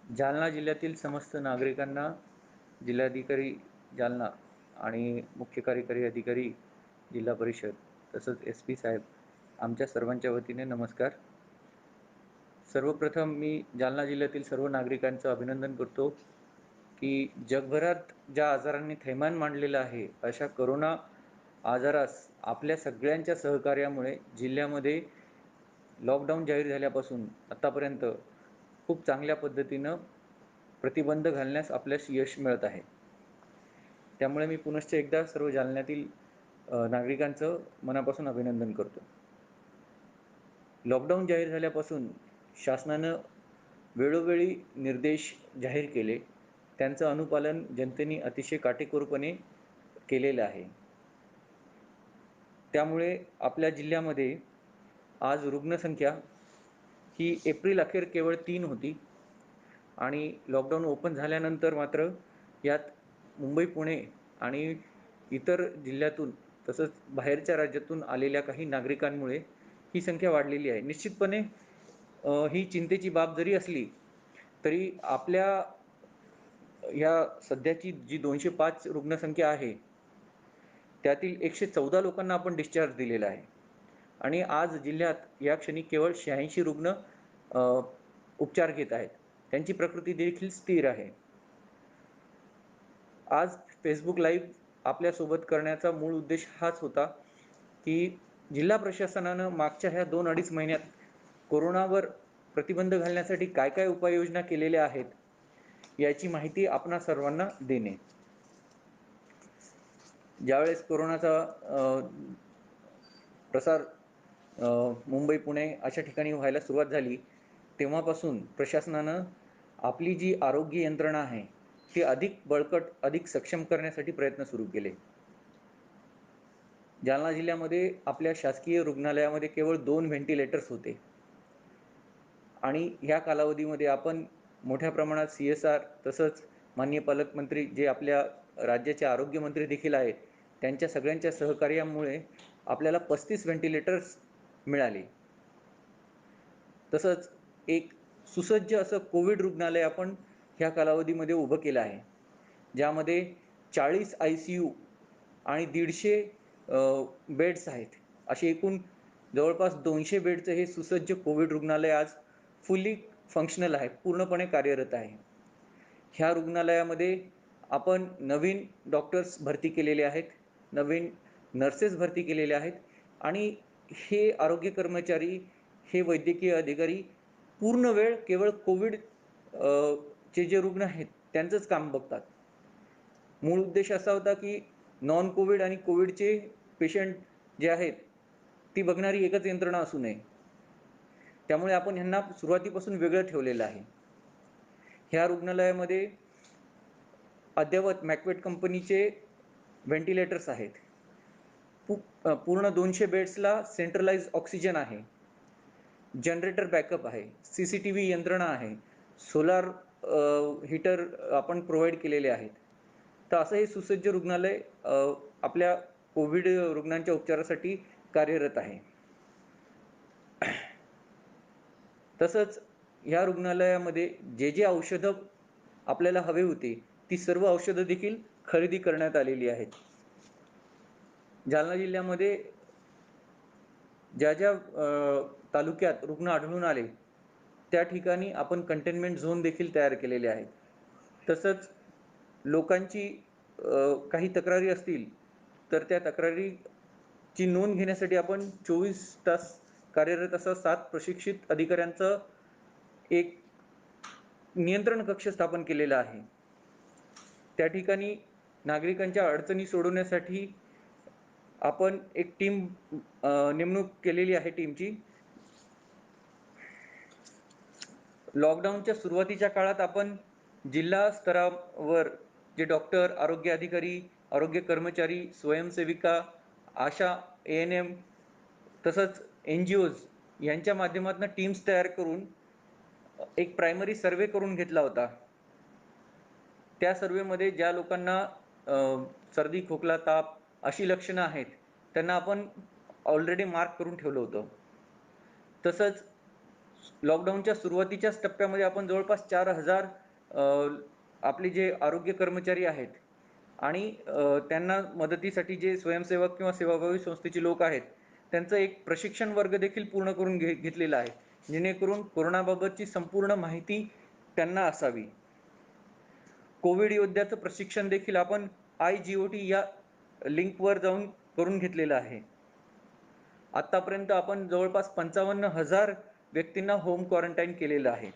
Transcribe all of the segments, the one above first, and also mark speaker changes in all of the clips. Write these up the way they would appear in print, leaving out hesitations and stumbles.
Speaker 1: जालना जिल्ह्यातील समस्त नागरिकांना जिल्हाधिकारी जालना आणि मुख्य कार्यकारी अधिकारी जिल्हा परिषद तसंच SP साहेब आमच्या सर्वांच्या वतीने नमस्कार. सर्वप्रथम मी जालना जिल्ह्यातील सर्व नागरिकांचं अभिनंदन करतो की जगभरात ज्या आजारांनी थैमान मांडलेलं आहे अशा कोरोना आजारास आपल्या सगळ्यांच्या सहकार्यामुळे जिल्ह्यामध्ये लॉकडाऊन जाहीर झाल्यापासून आतापर्यंत खूप चांगल्या पद्धतीनं प्रतिबंध घालण्यास आपल्यास यश मिळत आहे. त्यामुळे मी पुनश्च एकदा सर्व जालन्यातील नागरिकांचं मनापासून अभिनंदन करतो. लॉकडाऊन जाहीर झाल्यापासून शासनानं वेळोवेळी निर्देश जाहीर केले, त्यांचं अनुपालन जनतेने अतिशय काटेकोरपणे केलेलं आहे. त्यामुळे आपल्या जिल्ह्यामध्ये आज रुग्णसंख्या ही एप्रिल अखेर केवळ 3 होती आणि लॉकडाऊन ओपन झाल्यानंतर मात्र यात मुंबई, पुणे आणि इतर जिल्ह्यातून तसंच बाहेरच्या राज्यातून आलेल्या काही नागरिकांमुळे ही संख्या वाढलेली आहे. निश्चितपणे ही चिंतेची बाब जरी असली तरी आपल्या या सध्याची जी 205 रुग्णसंख्या आहे त्यातील 114 लोकांना आपण डिस्चार्ज दिलेला आहे आणि आज जिल्ह्यात या क्षणी केवळ 86 रुग्ण उपचार घेत आहेत. त्यांची प्रकृती देखील स्थिर आहे. आज फेसबुक लाईव्ह आपल्यासोबत करण्याचा मूळ उद्देश हाच होता की जिल्हा प्रशासनानं मागच्या ह्या 2-2.5 महिन्यात कोरोनावर प्रतिबंध घालण्यासाठी काय काय उपाययोजना केलेल्या आहेत याची माहिती आपणा सर्वांना देणे. ज्यावेळेस कोरोनाचा प्रसार मुंबई, पुणे अशा ठिकाणी व्हायला सुरुवात झाली तेव्हापासून प्रशासनानं आपली जी आरोग्य यंत्रणा आहे ती अधिक बळकट, अधिक सक्षम करण्यासाठी प्रयत्न सुरू केले. जालना जिल्ह्यामध्ये आपल्या शासकीय रुग्णालयामध्ये केवळ 2 व्हेंटिलेटर्स होते आणि ह्या कालावधीमध्ये आपण मोठ्या प्रमाणात CSR तसंच माननीय पालकमंत्री जे आपल्या राज्याचे आरोग्य मंत्री देखील आहेत त्यांच्या सगळ्यांच्या सहकार्यामुळे आपल्याला 35 व्हेंटिलेटर्स मिळाले. तसंच एक सुसज्ज असं कोविड रुग्णालय आपण ह्या कालावधीमध्ये उभं केलं आहे, ज्यामध्ये 40 ICU आणि 150 बेड्स आहेत. असे एकूण जवळपास 200 बेडचं हे सुसज्ज कोविड रुग्णालय आज फुल्ली फंक्शनल आहे, पूर्णपणे कार्यरत आहे. ह्या रुग्णालयामध्ये आपण नवीन डॉक्टर्स भरती केलेले आहेत, नवीन नर्सेस भरती केलेले आहेत आणि हे आरोग्य कर्मचारी, हे वैद्यकीय अधिकारी पूर्ण वेळ केवळ कोविड चे जे रुग्ण आहेत त्यांचंच काम बघतात. मूळ उद्देश असा होता की नॉन कोविड आणि कोविडचे पेशंट जे आहेत ती बघणारी एकच यंत्रणा असू नये. त्यामुळे आपण ह्यांना सुरुवातीपासून वेगळं ठेवलेलं आहे. ह्या रुग्णालयामध्ये अद्ययावत मॅकवेट कंपनीचे व्हेंटिलेटर्स आहेत. पूर्ण 200 बेड्सला सेंट्रलाइज ऑक्सिजन आहे, जनरेटर बॅकअप आहे, CCTV यंत्रणा आहे, सोलार हीटर आपण प्रोव्हाइड केलेले आहेत. तर असं हे सुसज्ज रुग्णालय आपल्या कोविड रुग्णांच्या उपचारासाठी कार्यरत आहे. तसंच ह्या रुग्णालयामध्ये जे औषधं आपल्याला हवे होते ती सर्व औषधं देखील खरेदी करण्यात आलेली आहेत. जालना जिल्ह्यामध्ये ज्या तालुक्यात रुग्ण आढळून आले त्या ठिकाणी आपण कंटेनमेंट झोन देखील तयार केलेले आहेत. तसंच लोकांची काही तक्रारी असतील तर त्या तक्रारीची नोंद घेण्यासाठी आपण 24 तास कार्यरत असा 7 प्रशिक्षित अधिकाऱ्यांचं एक नियंत्रण कक्ष स्थापन केलेला आहे. त्या ठिकाणी नागरिकांच्या अडचणी सोडवण्यासाठी आपण एक टीम नेमणूक केलेली आहे टीमची. लॉकडाऊनच्या सुरुवातीच्या काळात आपण जिल्हा स्तरावर जे डॉक्टर, आरोग्य अधिकारी, आरोग्य कर्मचारी, स्वयंसेविका, आशा, ANM तसंच NGOज यांच्या माध्यमातून टीम्स तयार करून एक प्रायमरी सर्वे करून घेतला होता. त्या सर्वेमध्ये ज्या लोकांना सर्दी, खोकला, ताप अशी लक्षणं आहेत, त्यांना आपण ऑलरेडी मार्क करून ठेवलं होतं. तसंच लॉकडाऊनच्या सुरुवातीच्याच टप्प्यामध्ये आपण जवळपास 4,000 आपले जे आरोग्य कर्मचारी आहेत आणि त्यांना मदतीसाठी जे स्वयंसेवक किंवा सेवाभावी संस्थेचे लोक आहेत, त्यांचं एक प्रशिक्षण वर्ग देखील पूर्ण करून घेतलेला आहे, जेणेकरून कोरोनाबाबतची संपूर्ण माहिती त्यांना असावी. कोविड योद्ध्याचं प्रशिक्षण देखील आपण iGOT या लिंकवर जाऊन करून घेतलेलं आहे. आतापर्यंत आपण जवळपास 55,000 व्यक्तींना होम क्वारंटाईन केलेलं आहे.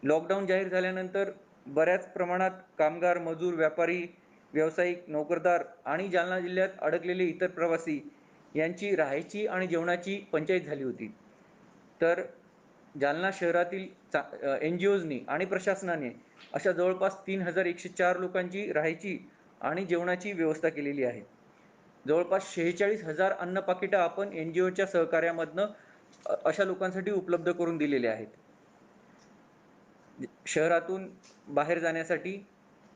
Speaker 1: लॉकडाऊन जाहीर झाल्यानंतर बऱ्याच प्रमाणात कामगार, मजूर, व्यापारी, व्यावसायिक, नोकरदार आणि जालना जिल्ह्यात अडकलेले इतर प्रवासी यांची राहायची आणि जेवणाची पंचाईत झाली होती. तर जालना शहरातील NGOजनी आणि प्रशासनाने अशा जवळपास 3,104 लोकांची राहायची आणि जेवणाची व्यवस्था केलेली आहे. जवळपास 46,000 अन्न पाकिटं आपण NGOच्या सहकार्यामधनं अशा लोकांसाठी उपलब्ध करून दिलेले आहेत. शहरातून बाहेर जाण्यासाठी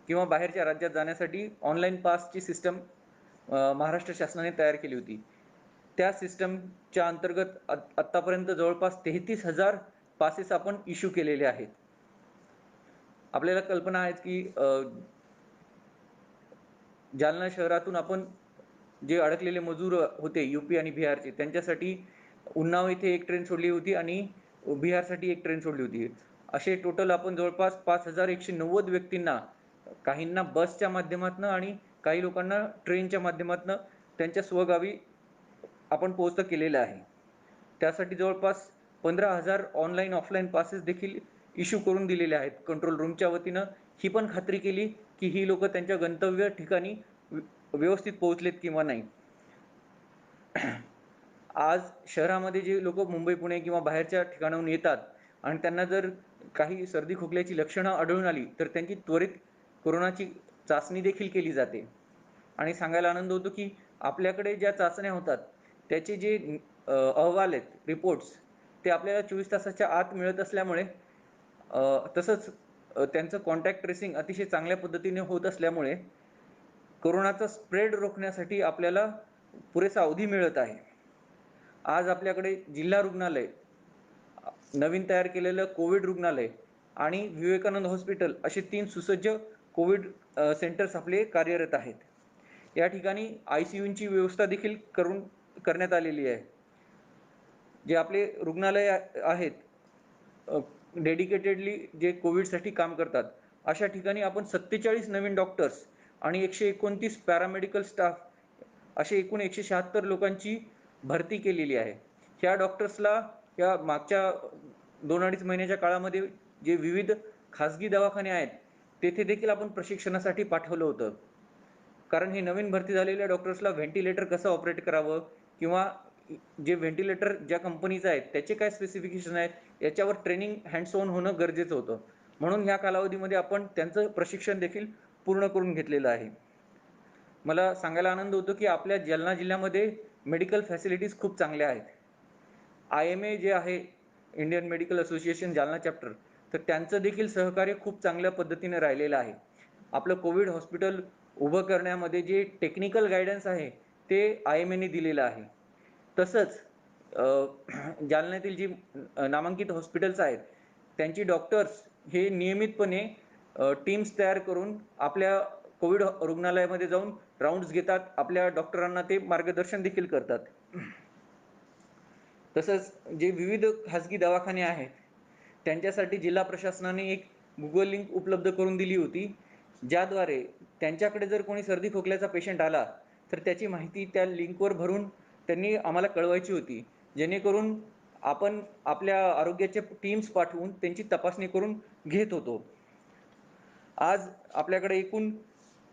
Speaker 1: किंवा बाहेरच्या राज्यात जाण्यासाठी ऑनलाईन पासची सिस्टम महाराष्ट्र शासनाने तयार केली होती. त्या सिस्टमच्या अंतर्गत आत्तापर्यंत जवळपास 33,000 पासेस आपण इश्यू केलेले आहेत. आपल्याला कल्पना आहे की जालना शहरातून आपण जे अडकलेले मजूर होते UP आणि बिहारचे, त्यांच्यासाठी उन्नाव येथे एक ट्रेन सोडली होती आणि बिहारसाठी एक ट्रेन सोडली होती. असे टोटल आपण जवळपास 5,190 व्यक्तींना, काहींना बसच्या माध्यमातून आणि काही लोकांना ट्रेनच्या माध्यमातून त्यांच्या स्वगावी आपण पोहोचतं केलेलं आहे. त्यासाठी जवळपास 15,000 ऑनलाईन ऑफलाईन पासेस देखील इश्यू करून दिलेले आहेत. कंट्रोल रूमच्या वतीनं ही पण खात्री केली की ही लोक त्यांच्या गंतव्य ठिकाणी व्यवस्थित पोहोचलेत किंवा नाही. आज शहरामध्ये जे लोक मुंबई, पुणे किंवा बाहेरच्या ठिकाणाहून येतात आणि त्यांना जर काही सर्दी खोकल्याची लक्षणं आढळून आली तर त्यांची त्वरित कोरोनाची चाचणी देखील केली जाते. आणि सांगायला आनंद होतो की आपल्याकडे ज्या चाचण्या होतात त्याचे जे अहवाल आहेत, रिपोर्ट्स, ते आपल्याला 24 तासाच्या आत मिळत असल्यामुळे तसंच त्यांचं कॉन्टॅक्ट ट्रेसिंग अतिशय चांगल्या पद्धतीने होत असल्यामुळे कोरोनाचा स्प्रेड रोखण्यासाठी आपल्याला पुरेसा अवधी मिळत आहे. आज आपल्याकडे जिल्हा रुग्णालय, नवीन तयार केलेलं कोविड रुग्णालय आणि विवेकानंद हॉस्पिटल असे 3 सुसज्ज कोविड सेंटर्स आपले कार्यरत आहेत. या ठिकाणी ICUची व्यवस्था देखील करण्यात आलेली आहे. जे आपले रुग्णालय आहेत डेडिकेटेडली जे कोविडसाठी काम करतात, अशा ठिकाणी आपण 47 नवीन डॉक्टर्स आणि 129 पॅरामेडिकल स्टाफ असे एकूण 176 लोकांची भरती केलेली आहे. ह्या डॉक्टर्सला या मागच्या 2-2.5 महिन्याच्या काळामध्ये जे विविध खाजगी दवाखाने आहेत तेथे देखील आपण प्रशिक्षणासाठी पाठवलं होतं. कारण हे नवीन भरती झालेल्या डॉक्टर्सला व्हेंटिलेटर कसं ऑपरेट करावं किंवा जे व्हेंटिलेटर ज्या कंपनीचं आहे त्याचे काय स्पेसिफिकेशन आहेत याच्यावर ट्रेनिंग हँड्स ऑन होणं गरजेचं होतं. म्हणून ह्या कालावधीमध्ये आपण त्यांचं प्रशिक्षण देखील पूर्ण करून घेतलेलं आहे. मला सांगायला आनंद होतो की आपल्या जालना जिल्ह्यामध्ये मेडिकल फॅसिलिटीज खूप चांगल्या आहेत. IMA जे आहे, Indian medical association Jalna chapter, तर त्यांचं देखील सहकार्य खूप चांगल्या पद्धतीने राहिलेलं आहे. आपलं कोविड हॉस्पिटल उभं करण्यामध्ये जे टेक्निकल गायडन्स आहे ते IMAने दिलेलं आहे. तसंच जालन्यातील जी नामांकित हॉस्पिटल्स आहेत त्यांची डॉक्टर्स हे नियमितपणे टीम्स तयार करून आपल्या कोविड रुग्णालयामध्ये जाऊन राऊंड्स घेतात, आपल्या डॉक्टरांना ते मार्गदर्शन देखील करतात. तसंच जे विविध खाजगी दवाखाने आहेत त्यांच्यासाठी जिल्हा प्रशासनाने एक Google लिंक उपलब्ध करून दिली होती, ज्याद्वारे त्यांच्याकडे जर कोणी सर्दी खोकल्याचा पेशंट आला तर त्याची माहिती त्या लिंकवर भरून त्यांनी आम्हाला कळवायची होती, जेणेकरून आपण आपल्या आरोग्याचे टीम्स पाठवून त्यांची तपासणी करून घेत होतो. आज आपल्याकडे एकूण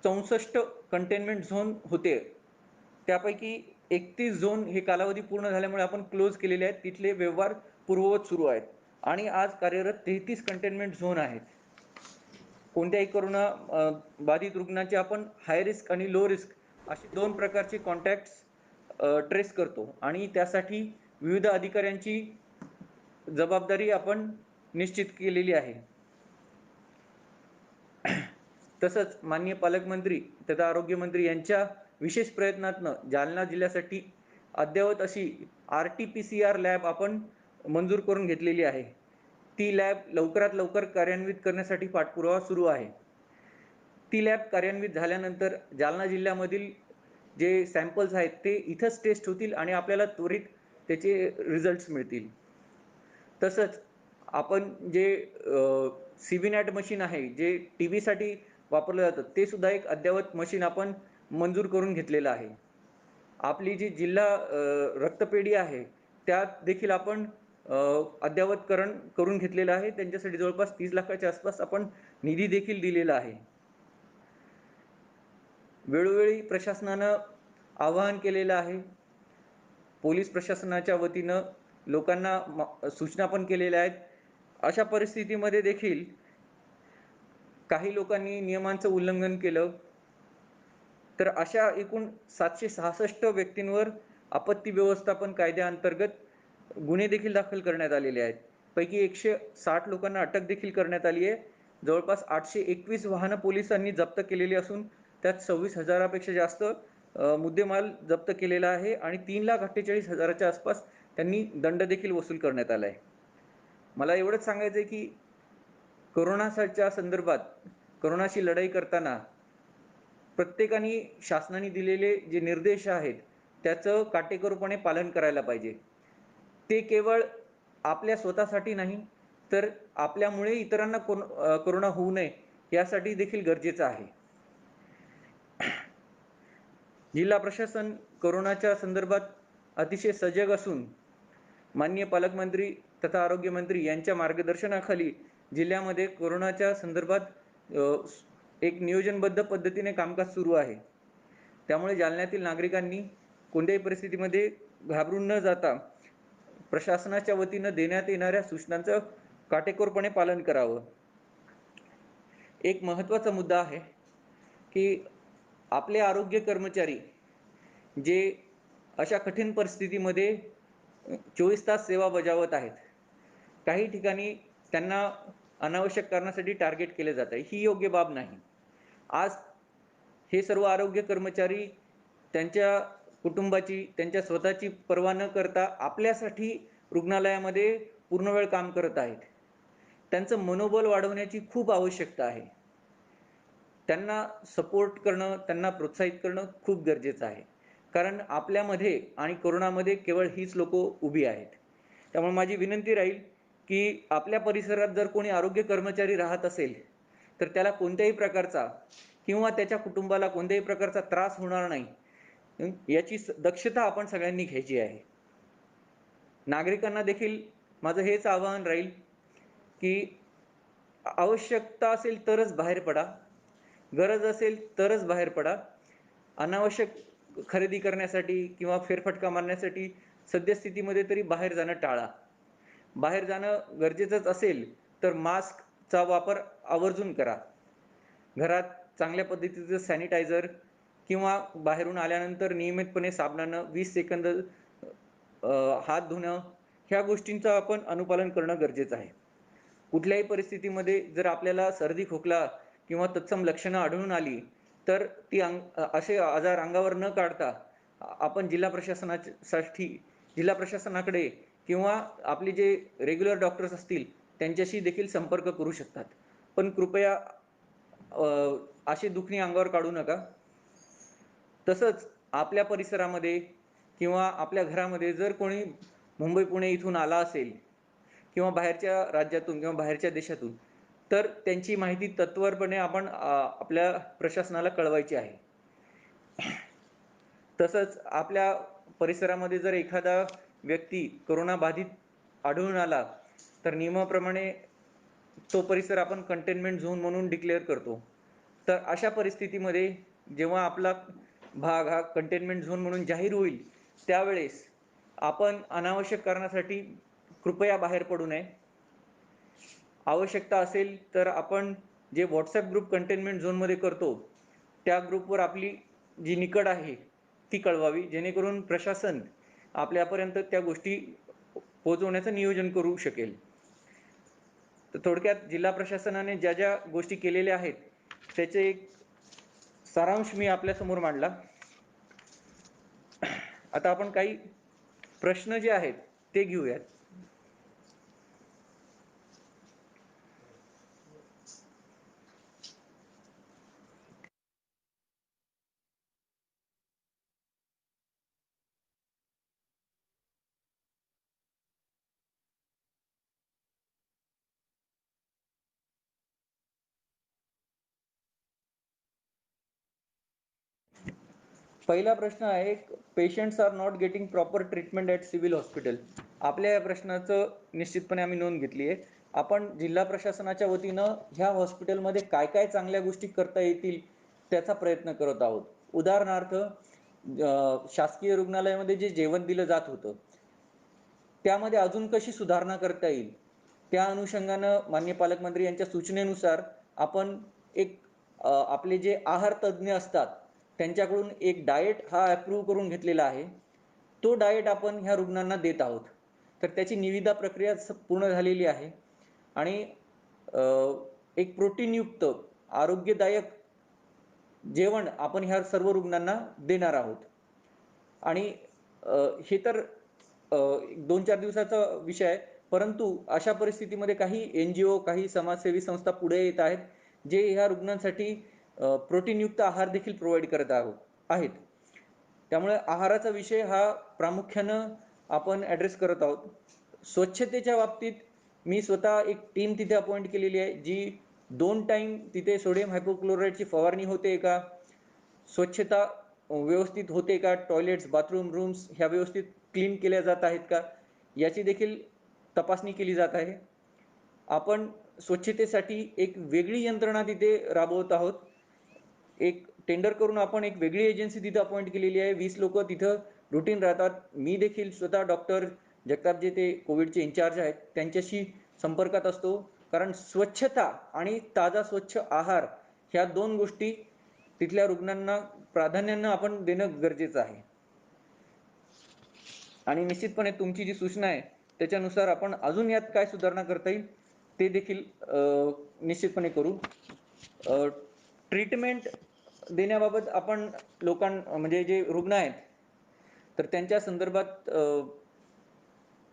Speaker 1: 64 कंटेनमेंट झोन होते, त्यापैकी 31 झोन हे कालावधी पूर्ण झाल्यामुळे आपण क्लोज केलेले आहेत, तिथले व्यवहार पूर्ववत सुरू आहेत आणि आज कार्यरत 33 कंटेनमेंट झोन आहेत. कोणत्याही कोरोना बाधित रुग्णाचे आपण हाय रिस्क आणि लो रिस्क असे 2 प्रकारचे कॉन्टॅक्ट्स ट्रेस करतो आणि त्यासाठी विविध अधिकाऱ्यांची जबाबदारी आपण निश्चित केलेली आहे. तसंच माननीय पालकमंत्री तथा आरोग्यमंत्री यांच्या विशेष प्रयत्नातनं जालना जिल्ह्यासाठी अद्ययावत अशी RT-PCR लॅब आपण मंजूर करून घेतलेली आहे. ती लॅब लवकरात लवकर कार्यान्वित करण्यासाठी पाठपुरावा सुरू आहे. ती लॅब कार्यान्वित झाल्यानंतर जालना जिल्ह्यामधील जे सॅम्पल्स आहेत ते इथंच टेस्ट होतील आणि आपल्याला त्वरित त्याचे रिझल्ट्स मिळतील. तसंच आपण जे CVNAT मशीन आहे, जे टीबीसाठी वापरलं जातं, ते सुद्धा एक अद्ययावत मशीन आपण मंजूर करून घेतलेलं आहे. आपली जी जिल्हा रक्तपेढी आहे, त्यात देखील आपण अद्ययावतकरण करून घेतलेलं आहे. त्यांच्यासाठी जवळपास 30 लाखाच्या आसपास आपण निधी देखील दिलेला आहे. वेळोवेळी प्रशासनानं आवाहन केलेलं आहे. पोलीस प्रशासनाच्या वतीनं लोकांना सूचना पण केलेल्या आहेत. अशा परिस्थितीमध्ये देखील काही लोकांनी नियमांचं उल्लंघन केलं, तर अशा एकूण 766 व्यक्तींवर आपत्ती व्यवस्थापन कायद्याअंतर्गत गुन्हे देखील दाखल करण्यात आलेले आहेत. पैकी 160 लोकांना अटक देखील करण्यात आली आहे. जवळपास 821 वाहनं पोलिसांनी जप्त केलेली असून त्यात 26,000 पेक्षा जास्त मुद्देमाल जप्त केलेला आहे आणि 3,48,000च्या आसपास त्यांनी दंड देखील वसूल करण्यात आला आहे. मला एवढंच सांगायचं आहे की कोरोनाच्या संदर्भात कोरोनाशी लढाई करताना प्रत्येकाने शासनाने दिलेले जे निर्देश आहेत त्याचं काटेकोरपणे पालन करायला पाहिजे. ते केवळ आपल्या स्वतःसाठी नाही, तर आपल्यामुळे इतरांना कोरोना होऊ नये यासाठी देखील गरजेचं आहे. जिल्हा प्रशासन कोरोनाच्या संदर्भात अतिशय सजग असून माननीय पालकमंत्री तथा आरोग्यमंत्री यांच्या मार्गदर्शनाखाली जिल्ह्यामध्ये कोरोनाच्या संदर्भात एक नियोजनबद्ध पद्धतीने कामकाज सुरू आहे. त्यामुळे जालन्यातील नागरिकांनी कोणत्याही परिस्थितीमध्ये घाबरून न जाता प्रशासनाच्या वतीनं देण्यात येणाऱ्या सूचनांचं काटेकोरपणे पालन करावं. एक महत्त्वाचा मुद्दा आहे की आपले आरोग्य कर्मचारी जे अशा कठीण परिस्थितीमध्ये 24 तास सेवा बजावत आहेत. काही ठिकाणी त्यांना अनावश्यक कारणासाठी टार्गेट केले जात आहे. ही योग्य बाब नाही. आज हे सर्व आरोग्य कर्मचारी त्यांच्या कुटुंबाची, त्यांच्या स्वतःची पर्वा न करता आपल्यासाठी रुग्णालयामध्ये पूर्ण वेळ काम करत आहेत. त्यांचं मनोबल वाढवण्याची खूप आवश्यकता आहे. त्यांना सपोर्ट करणं, त्यांना प्रोत्साहित करणं खूप गरजेचं आहे. कारण आपल्यामध्ये आणि कोरोनामध्ये केवळ हीच लोकं उभी आहेत. त्यामुळे माझी विनंती राहील की आपल्या परिसरात जर कोणी आरोग्य कर्मचारी राहत असेल, तर त्याला कोणत्याही प्रकारचा किंवा त्याच्या कुटुंबाला कोणत्याही प्रकारचा त्रास होणार नाही, याची दक्षता आपण सगळ्यांनी घ्यायची आहे. नागरिकांना देखील माझं हेच आवाहन राहील की आवश्यकता असेल तरच बाहेर पडा, गरज असेल तरच बाहेर पडा. अनावश्यक खरेदी करण्यासाठी किंवा फेरफटका मारण्यासाठी सद्यस्थितीमध्ये तरी बाहेर जाणं टाळा. बाहेर जाणं गरजेचंच असेल तर मास्कचा वापर आवर्जून करा. घरात चांगल्या पद्धतीचं सॅनिटायझर किंवा बाहेरून आल्यानंतर नियमितपणे साबणानं 20 सेकंद हात धुणं, ह्या गोष्टींचं आपण अनुपालन करणं गरजेचं आहे. कुठल्याही परिस्थितीमध्ये जर आपल्याला सर्दी, खोकला किंवा तत्सम लक्षणं आढळून आली, तर ती असे आजार अंगावर न काढता आपण जिल्हा प्रशासनाकडे किंवा आपले जे रेग्युलर डॉक्टर्स असतील त्यांच्याशी देखील संपर्क करू शकतात. पण कृपया अशी दुखणी अंगावर काढू नका. तसंच आपल्या परिसरामध्ये किंवा आपल्या घरामध्ये जर कोणी मुंबई, पुणे इथून आला असेल किंवा बाहेरच्या राज्यातून किंवा बाहेरच्या देशातून, तर त्यांची माहिती तत्वरपणे आपण आपल्या प्रशासनाला कळवायची आहे. तसंच आपल्या परिसरामध्ये जर एखादा व्यक्ती कोरोना बाधित आढळून आला, तर नियमाप्रमाणे तो परिसर आपण कंटेनमेंट झोन म्हणून डिक्लेअर करतो तर अशा परिस्थितीमध्ये जेव्हा आपला भाग हा कंटेनमेंट झोन म्हणून जाहीर होईल, त्यावेळेस आपण अनावश्यक कारणासाठी कृपया बाहेर पडू नये. आवश्यकता असेल तर आपण जे व्हॉट्सॲप ग्रुप कंटेनमेंट झोनमध्ये करतो, त्या ग्रुपवर आपली जी निकड आहे ती कळवावी, जेणेकरून प्रशासन आपल्यापर्यंत त्या गोष्टी पोहोचवण्याचं नियोजन करू शकेल. तर थोडक्यात जिल्हा प्रशासनाने ज्या ज्या गोष्टी केलेल्या आहेत त्याचे एक सारांश मी आपल्यासमोर मांडला. आता आपण काही प्रश्न जे आहेत ते घेऊयात. पहिला प्रश्न आहे, patients are not getting proper treatment at civil hospital. आपल्या या प्रश्नाचं निश्चितपणे आम्ही नोंद घेतली आहे. आपण जिल्हा प्रशासनाच्या वतीनं ह्या हॉस्पिटलमध्ये काय काय चांगल्या गोष्टी करता येतील त्याचा प्रयत्न करत आहोत. उदाहरणार्थ, शासकीय रुग्णालयामध्ये जे जेवण दिलं जात होतं त्यामध्ये अजून कशी सुधारणा करता येईल, त्या अनुषंगानं माननीय पालकमंत्री यांच्या सूचनेनुसार आपण एक आपले जे आहार तज्ज्ञ असतात त्यांच्याकडून एक डाएट हा अप्रूव्ह करून घेतलेला आहे. तो डाएट आपण ह्या रुग्णांना देत आहोत. तर त्याची निविदा प्रक्रिया पूर्ण झालेली आहे आणि एक प्रोटीनयुक्त आरोग्यदायक जेवण आपण ह्या सर्व रुग्णांना देणार आहोत. आणि हे तर 2-4 दिवसाचा विषय आहे, परंतु अशा परिस्थितीमध्ये काही NGO, काही समाजसेवी संस्था पुढे येत आहेत, जे ह्या रुग्णांसाठी प्रोटीनयुक्त आहार देखील प्रोव्हाईड करत आहेत. त्यामुळे आहाराचा विषय हा प्रामुख्यानं आपण ॲड्रेस करत आहोत. स्वच्छतेच्या बाबतीत मी स्वतः एक टीम तिथे अपॉइंट केलेली आहे, जी 2 टाईम तिथे सोडियम हायपोक्लोराईडची फवारणी होते का, स्वच्छता व्यवस्थित होते का, टॉयलेट्स, बाथरूम, रूम्स ह्या व्यवस्थित क्लीन केल्या जात आहेत का, याची देखील तपासणी केली जात आहे. आपण स्वच्छतेसाठी एक वेगळी यंत्रणा तिथे राबवत आहोत. एक टेंडर करून आपण एक वेगळी एजन्सी तिथे अपॉइंट केलेली आहे. 20 लोकं तिथं रुटीन राहतात. मी देखील स्वतः डॉक्टर जगताप जे ते कोविडचे इन्चार्ज आहेत त्यांच्याशी संपर्कात असतो. कारण स्वच्छता आणि ताजा स्वच्छ आहार ह्या 2 गोष्टी तिथल्या रुग्णांना प्राधान्यानं आपण देणं गरजेचं आहे. आणि निश्चितपणे तुमची जी सूचना आहे त्याच्यानुसार आपण अजून यात काय सुधारणा करता येईल ते देखील निश्चितपणे करू. ट्रीटमेंट देण्याबाबत आपण म्हणजे जे रुग्ण आहेत तर त्यांच्या संदर्भात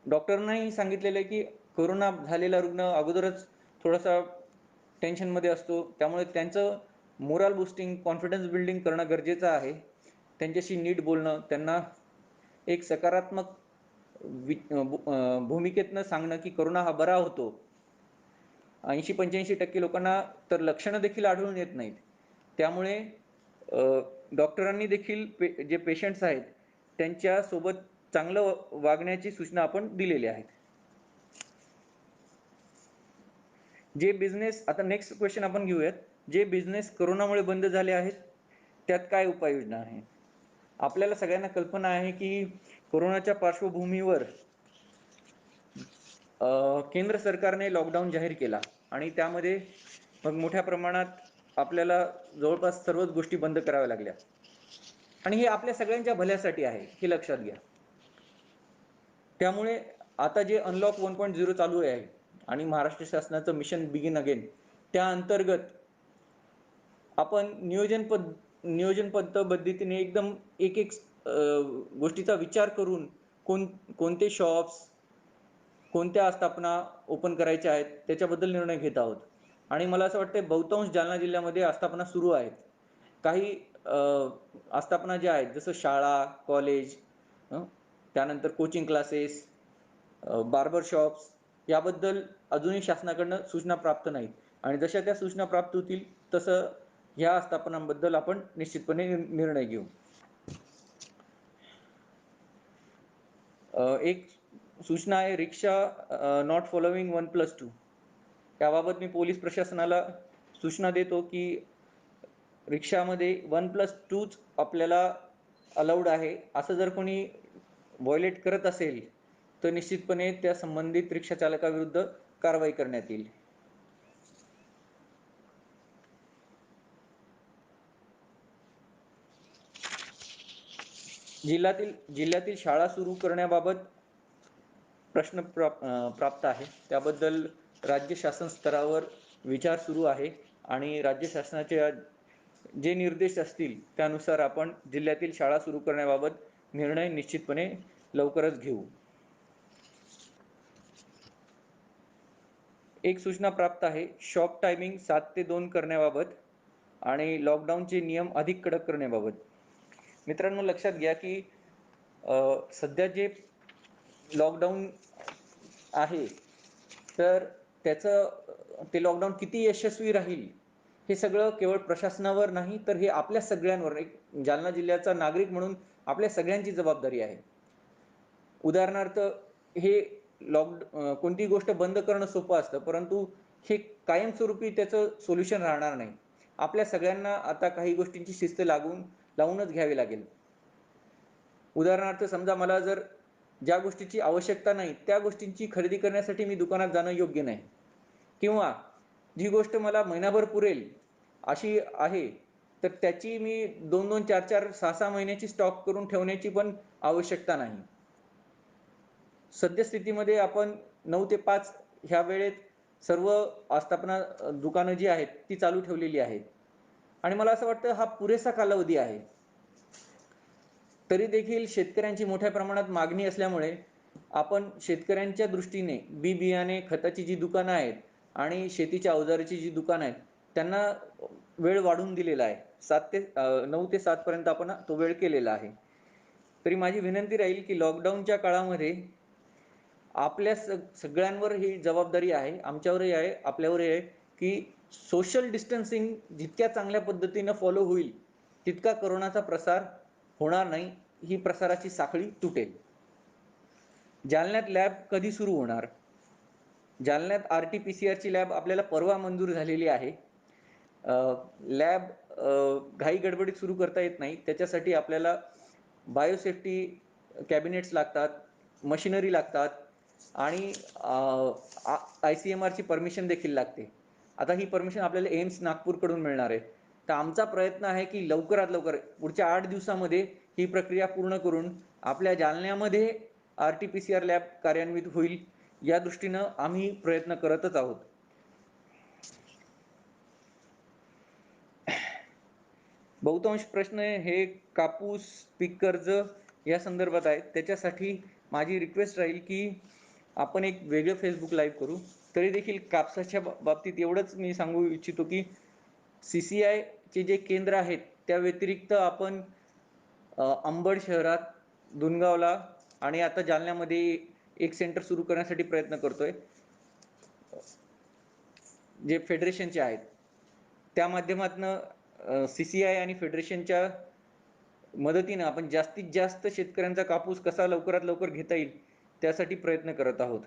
Speaker 1: डॉक्टरांनाही सांगितलेलं आहे की कोरोना झालेला रुग्ण अगोदरच थोडासा टेन्शनमध्ये असतो, त्यामुळे त्यांचं मोराल बूस्टिंग, कॉन्फिडन्स बिल्डिंग करणं गरजेचं आहे. त्यांच्याशी नीट बोलणं, त्यांना एक सकारात्मक भूमिकेतनं सांगणं की कोरोना हा बरा होतो. 80-85% लोकांना तर लक्षणं देखील आढळून येत नाहीत. त्यामुळे डॉक्टरांनी देखील जे पेशंट्स आहेत त्यांच्यासोबत चांगलं वागण्याची सूचना आपण दिलेल्या आहेत. जे बिझनेस, आता नेक्स्ट क्वेश्चन आपण घेऊयात, जे बिझनेस कोरोनामुळे बंद झाले आहेत त्यात काय उपाययोजना आहे. आपल्याला सगळ्यांना कल्पना आहे की कोरोनाच्या पार्श्वभूमीवर केंद्र सरकारने लॉकडाऊन जाहीर केला आणि त्यामध्ये मग मोठ्या प्रमाणात आपल्याला जवळपास सर्वच गोष्टी बंद कराव्या लागल्या आणि हे आपल्या सगळ्यांच्या भल्यासाठी आहे हे लक्षात घ्या. त्यामुळे आता जे अनलॉक 1.0 चालू आहे आणि महाराष्ट्र शासनाचं मिशन बिगिन अगेन त्या अंतर्गत आपण नियोजनबद्ध पद्धतीने एकदम एक गोष्टीचा विचार करून कोणते शॉप्स, कोणत्या आस्थापना ओपन करायच्या आहेत त्याच्याबद्दल निर्णय घेत आहोत. आणि मला असं वाटतं बहुतांश जालना जिल्ह्यामध्ये आस्थापना सुरू आहेत. काही आस्थापना ज्या आहेत जसं शाळा, कॉलेज, त्यानंतर कोचिंग क्लासेस, बार्बर शॉप्स याबद्दल अजूनही शासनाकडनं सूचना प्राप्त नाहीत आणि जशा त्या सूचना प्राप्त होतील तसं ह्या आस्थापनांबद्दल आपण निश्चितपणे निर्णय घेऊ. एक सूचना आहे रिक्षा नॉट फॉलोविंग 1+2. याबाबत मी पोलीस प्रशासनाला सूचना देतो की रिक्षामध्ये 1+2च आपल्याला अलाउड आहे, असं जर कोणी व्हायोलेट करत असेल तर निश्चितपणे त्या संबंधित रिक्षा चालकाविरुद्ध कारवाई करण्यात येईल. जिल्ह्यातील शाळा सुरू करण्याबाबत प्रश्न प्राप्त आहे. त्याबद्दल राज्य शासन स्तरावर विचार सुरू आहे आणि राज्य शासनाचे जे निर्देश असतील त्यानुसार आपण जिल्ह्यातील शाळा सुरू करण्याबाबत निर्णय निश्चितपणे लवकरच घेऊ. एक सूचना प्राप्त आहे शॉप टायमिंग 7 ते 2 करण्याबाबत आणि लॉकडाऊनचे नियम अधिक कडक करण्याबाबत. मित्रांनो, लक्षात घ्या की सध्या जे लॉकडाऊन आहे तर ते लॉकडाऊन किती यशस्वी राहील हे सगळं केवळ प्रशासनावर नाही तर हे आपल्या सगळ्यांवर, एक जालना जिल्ह्याचा नागरिक म्हणून आपल्या सगळ्यांची जबाबदारी आहे. उदाहरणार्थ, हे कोणती गोष्ट बंद करणं सोपं असतं, परंतु हे कायमस्वरूपी त्याचं सोल्युशन राहणार नाही. आपल्या सगळ्यांना आता काही गोष्टींची शिस्त लावूनच घ्यावी लागेल. उदाहरणार्थ, समजा मला जर ज्या गोष्टीची आवश्यकता नाही त्या गोष्टींची खरेदी करण्यासाठी मी दुकानात जाणं योग्य नाही, किंवा जी गोष्ट मला महिनाभर पुरेल अशी आहे तर त्याची मी 2-2, 4-4, 6-6 महिन्याची स्टॉक करून ठेवण्याची पण आवश्यकता नाही. सद्यस्थितीमध्ये आपण 9 ते 5 ह्या वेळेत सर्व आस्थापना दुकानं जी आहेत ती चालू ठेवलेली आहेत आणि मला असं वाटतं हा पुरेसा कालावधी आहे. तरी देखील शेतकऱ्यांची मोठ्या प्रमाणात मागणी असल्यामुळे आपण शेतकऱ्यांच्या दृष्टीने बी बियाणे खताची जी दुकानं आहेत आणि शेतीच्या अवजाराची जी दुकानं आहेत त्यांना वेळ वाढवून दिलेला आहे. 9 ते 7 पर्यंत आपण तो वेळ केलेला आहे. तरी माझी विनंती राहील की लॉकडाऊनच्या काळामध्ये आपल्या सगळ्यांवर ही जबाबदारी आहे, आमच्यावरही आहे, आपल्यावरही आहे की सोशल डिस्टन्सिंग जितक्या चांगल्या पद्धतीनं फॉलो होईल तितका कोरोनाचा प्रसार होणार नाही, ही प्रसाराची साखळी तुटेल. जालन्यात लॅब कधी सुरू होणार? जालन्यात RT-PCR लॅब आपल्याला परवा मंजूर झालेली आहे. लॅब घाई गडबडीत सुरू करता येत नाही. त्याच्यासाठी आपल्याला बायोसेफ्टी कॅबिनेट्स लागतात, मशिनरी लागतात आणि ICMRची परमिशन देखील लागते. आता ही परमिशन आपल्याला एम्स नागपूरकडून मिळणार आहे. तर आमचा प्रयत्न आहे की लवकरात लवकर पुढच्या 8 दिवसामध्ये ही प्रक्रिया पूर्ण करून आपल्या जालन्यामध्ये RT-PCR लॅब कार्यान्वित होईल या दृष्टीनं आम्ही प्रयत्न करतच आहोत. बहुतांश प्रश्न हे कापूस पीक कर्ज या संदर्भात आहेत. त्याच्यासाठी माझी रिक्वेस्ट राहील की आपण एक वेगळं फेसबुक लाईव्ह करू. तरी देखील कापसाच्या बाबतीत एवढंच मी सांगू इच्छितो की CCI चे जे केंद्र आहेत त्या व्यतिरिक्त आपण अंबड शहरात, दुनगावला आणि आता जालन्यामध्ये एक सेंटर सुरू करण्यासाठी प्रयत्न करतोय, जे फेडरेशनचे आहेत. त्या माध्यमातून CCI आणि फेडरेशनच्या मदतीनं आपण जास्तीत जास्त शेतकऱ्यांचा कापूस कसा लवकरात लवकर घेता येईल त्यासाठी प्रयत्न करत आहोत.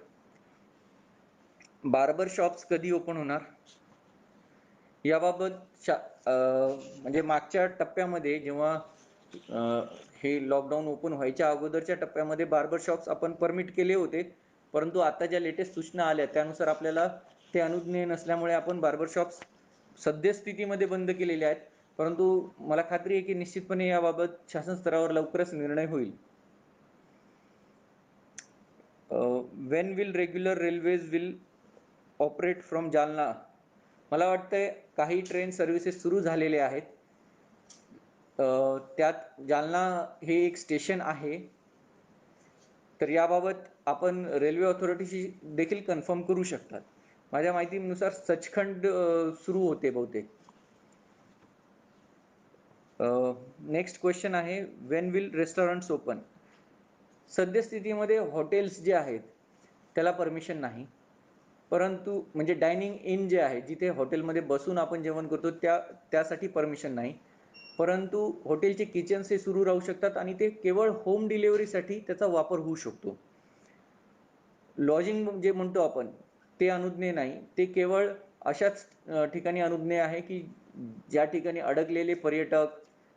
Speaker 1: बार्बर शॉप्स कधी ओपन होणार याबाबत म्हणजे मागच्या टप्प्यामध्ये जेव्हा हे लॉकडाऊन ओपन व्हायच्या अगोदरच्या टप्प्यामध्ये बार्बर शॉप्स आपण परमिट केले होते, परंतु आता ज्या लेटेस्ट सूचना आल्या त्यानुसार आपल्याला ते अनुज्ञेय नसल्यामुळे आपण बार्बर शॉप्स सद्यस्थितीमध्ये बंद केलेले आहेत. परंतु मला खात्री आहे की निश्चितपणे याबाबत शासन स्तरावर लवकरच निर्णय होईल. when will regular railways will operate from Jalna? मला वाटतंय काही ट्रेन सर्व्हिसेस सुरू झालेले आहेत. त्यात जालना हे एक स्टेशन आहे. तर याबाबत आपण रेल्वे ऑथॉरिटीशी देखील कन्फर्म करू शकतात. माझ्या माहितीनुसार सचखंड सुरू होते बहुतेक. नेक्स्ट क्वेश्चन आहे व्हेन विल रेस्टॉरंट्स ओपन? सद्यस्थितीमध्ये हॉटेल्स जे आहेत त्याला परमिशन नाही, परंतु म्हणजे डायनिंग इन जे आहे जिथे हॉटेलमध्ये बसून आपण जेवण करतो त्यासाठी परमिशन नाही, परंतु हॉटेलचे किचन्स हे सुरू राहू शकतात आणि ते केवळ होम डिलिव्हरीसाठी त्याचा वापर होऊ शकतो. लॉजिंग जे म्हणतो आपण ते अनुज्ञेय नाही, ते केवळ अशाच ठिकाणी अनुज्ञेय आहे की ज्या ठिकाणी अडकलेले पर्यटक,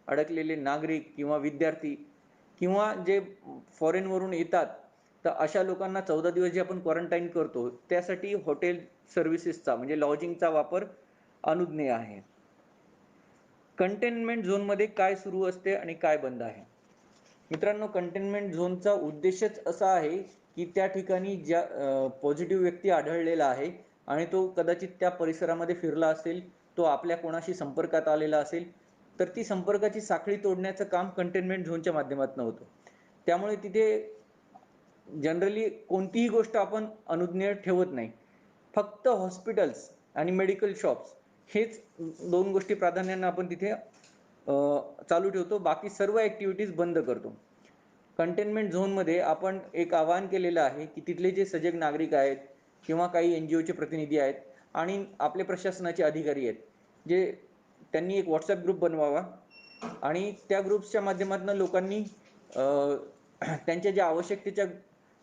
Speaker 1: अडकलेले नागरिक किंवा विद्यार्थी किंवा जे फॉरेनवरून येतात, तर अशा लोकांना 14 दिवस जे आपण क्वारंटाईन करतो, त्यासाठी हॉटेल सर्व्हिसेसचा म्हणजे लॉजिंगचा वापर अनुज्ञेय आहे. कंटेनमेंट झोनमध्ये काय सुरू असते आणि काय बंद आहे? मित्रांनो, कंटेनमेंट झोनचा उद्देशच असा आहे की त्या ठिकाणी ज्या पॉझिटिव्ह व्यक्ती आढळलेला आहे आणि तो कदाचित त्या परिसरामध्ये फिरला असेल, तो आपल्या कोणाशी संपर्कात आलेला असेल, तर ती संपर्काची साखळी तोडण्याचं काम कंटेनमेंट झोनच्या माध्यमातून होतं. त्यामुळे तिथे जनरली कोणतीही गोष्ट आपण अनुज्ञेय ठेवत नाही. फक्त हॉस्पिटल्स आणि मेडिकल शॉप्स हेच 2 गोष्टी प्राधान्याने आपण तिथे चालू ठेवतो. बाकी सर्व ॲक्टिव्हिटीज बंद करतो. कंटेनमेंट झोनमध्ये आपण एक आवाहन केलेलं आहे की तिथले जे सजग नागरिक आहेत किंवा काही NGOचे प्रतिनिधी आहेत आणि आपले प्रशासनाचे अधिकारी आहेत, जे त्यांनी एक WhatsApp ग्रुप बनवावा आणि त्या ग्रुप्सच्या माध्यमातून लोकांनी त्यांच्या ज्या आवश्यकतेच्या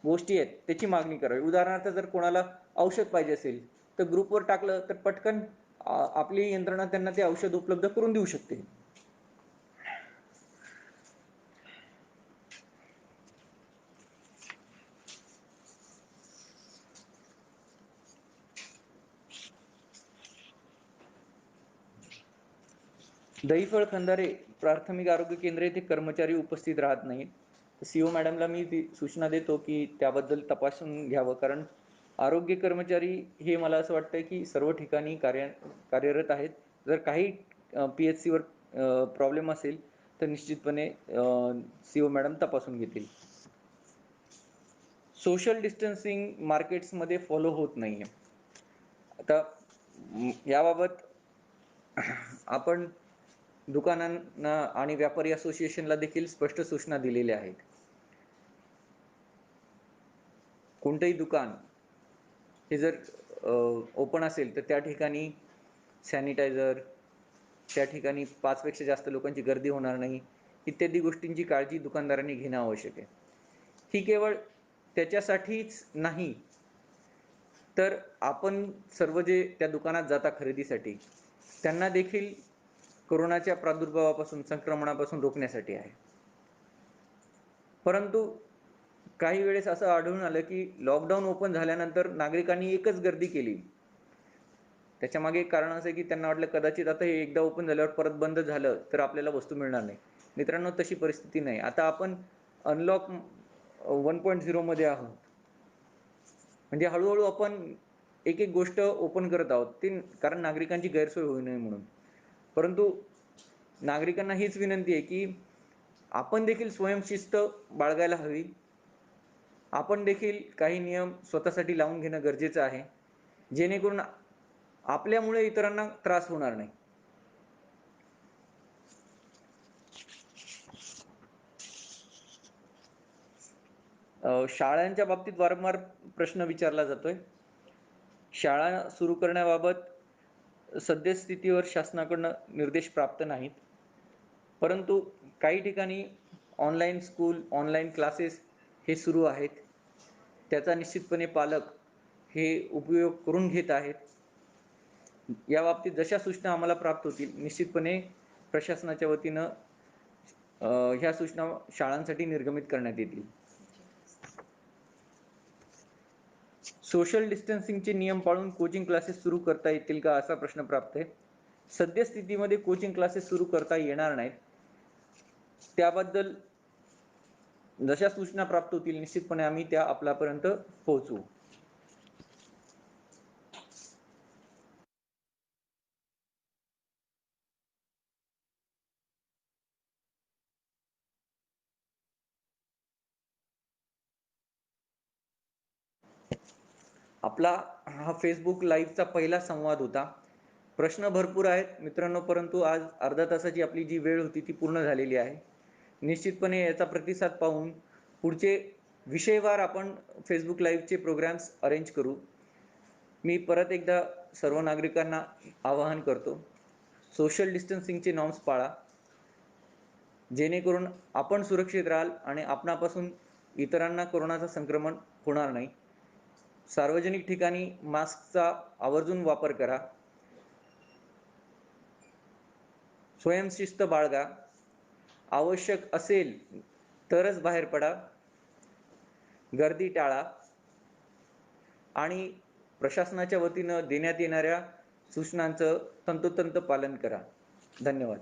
Speaker 1: गोष्टी आहेत त्याची मागणी करावी. उदाहरणार्थ जर कोणाला औषध पाहिजे असेल, तर ग्रुपवर टाकलं तर पटकन आपली यंत्रणा त्यांना ते औषध उपलब्ध करून देऊ शकते. दहीफळ खंदारे प्राथमिक आरोग्य केंद्र येथे कर्मचारी उपस्थित राहत नाहीत. CO मॅडमला मी ती सूचना देतो की त्याबद्दल तपासून घ्यावं, कारण आरोग्य कर्मचारी हे मला असं वाटतं की सर्व ठिकाणी कार्यरत आहेत. जर काही PHCवर प्रॉब्लेम असेल तर निश्चितपणे CO मॅडम तपासून घेतील. सोशल डिस्टन्सिंग मार्केट्समध्ये फॉलो होत नाहीये. आता याबाबत आपण दुकानांना आणि व्यापारी असोसिएशनला देखील स्पष्ट सूचना दिलेल्या आहेत. कोणतंही दुकान हे जर ओपन असेल तर त्या ठिकाणी सॅनिटायझर, त्या ठिकाणी 5 पेक्षा जास्त लोकांची गर्दी होणार नाही, इत्यादी गोष्टींची काळजी दुकानदारांनी घेणं आवश्यक आहे. ही केवळ त्याच्यासाठीच नाही, तर आपण सर्व जे त्या दुकानात जाता खरेदीसाठी, त्यांना देखील कोरोनाच्या प्रादुर्भावापासून, संक्रमणापासून रोखण्यासाठी आहे. परंतु काही वेळेस असं आढळून आलं की लॉकडाऊन ओपन झाल्यानंतर नागरिकांनी एकच गर्दी केली. त्याच्यामागे एक कारण असं आहे की त्यांना वाटलं कदाचित आता हे एकदा ओपन झाल्यावर परत बंद झालं तर आपल्याला वस्तू मिळणार नाही. मित्रांनो, तशी परिस्थिती नाही. आता आपण अनलॉक 1.0 मध्ये आहोत. म्हणजे हळूहळू आपण एक गोष्ट ओपन करत आहोत, ते कारण नागरिकांची गैरसोय होऊ नये म्हणून. परंतु नागरिकांना हीच विनंती आहे की आपण देखील स्वयंशिस्त बाळगायला हवी. आपण देखील काही नियम स्वतःसाठी लावून घेणं गरजेचं आहे, जेणेकरून आपल्यामुळे इतरांना त्रास होणार नाही. शाळांच्या बाबतीत वारंवार प्रश्न विचारला जातोय. शाळा सुरू करण्याबाबत सद्यस्थितीवर शासनाकडून निर्देश प्राप्त नाहीत. परंतु काही ठिकाणी ऑनलाईन स्कूल, ऑनलाईन क्लासेस हे सुरू आहेत. त्याचा निश्चितपणे पालक हे उपयोग करून घेत आहेत. या बाबतीत जशा सूचना आम्हाला प्राप्त होतील, निश्चितपणे प्रशासनाच्या वतीनं ह्या सूचना शाळांसाठी निर्गमित करण्यात येतील. सोशल डिस्टन्सिंगचे नियम पाळून कोचिंग क्लासेस सुरू करता येतील का, असा प्रश्न प्राप्त आहे. सद्यस्थितीमध्ये कोचिंग क्लासेस सुरू करता येणार नाहीत. त्याबद्दल जशा सूचना प्राप्त होतील निश्चितपणे आम्ही त्या आपल्यापर्यंत पोहोचवू. आपला हा फेसबुक लाईव्हचा पहिला संवाद होता. प्रश्न भरपूर आहेत मित्रांनो, परंतु आज अर्धा तासाची आपली जी वेळ होती ती पूर्ण झालेली आहे. निश्चितपणे याचा प्रतिसाद पाहून पुढचे विषयवार आपण फेसबुक लाईव्हचे प्रोग्राम्स अरेंज करू. मी परत एकदा सर्व नागरिकांना आवाहन करतो, सोशल डिस्टन्सिंगचे नॉर्म्स पाळा, जेणेकरून आपण सुरक्षित राहाल आणि आपणापासून इतरांना कोरोनाचं संक्रमण होणार नाही. सार्वजनिक ठिकाणी मास्कचा आवर्जून वापर करा. स्वयंशिस्त बाळगा, आवश्यक असेल तरच बाहेर पडा, गर्दी टाळा आणि प्रशासनाच्या वतीनं देण्यात येणाऱ्या सूचनांचं तंतोतंत पालन करा. धन्यवाद.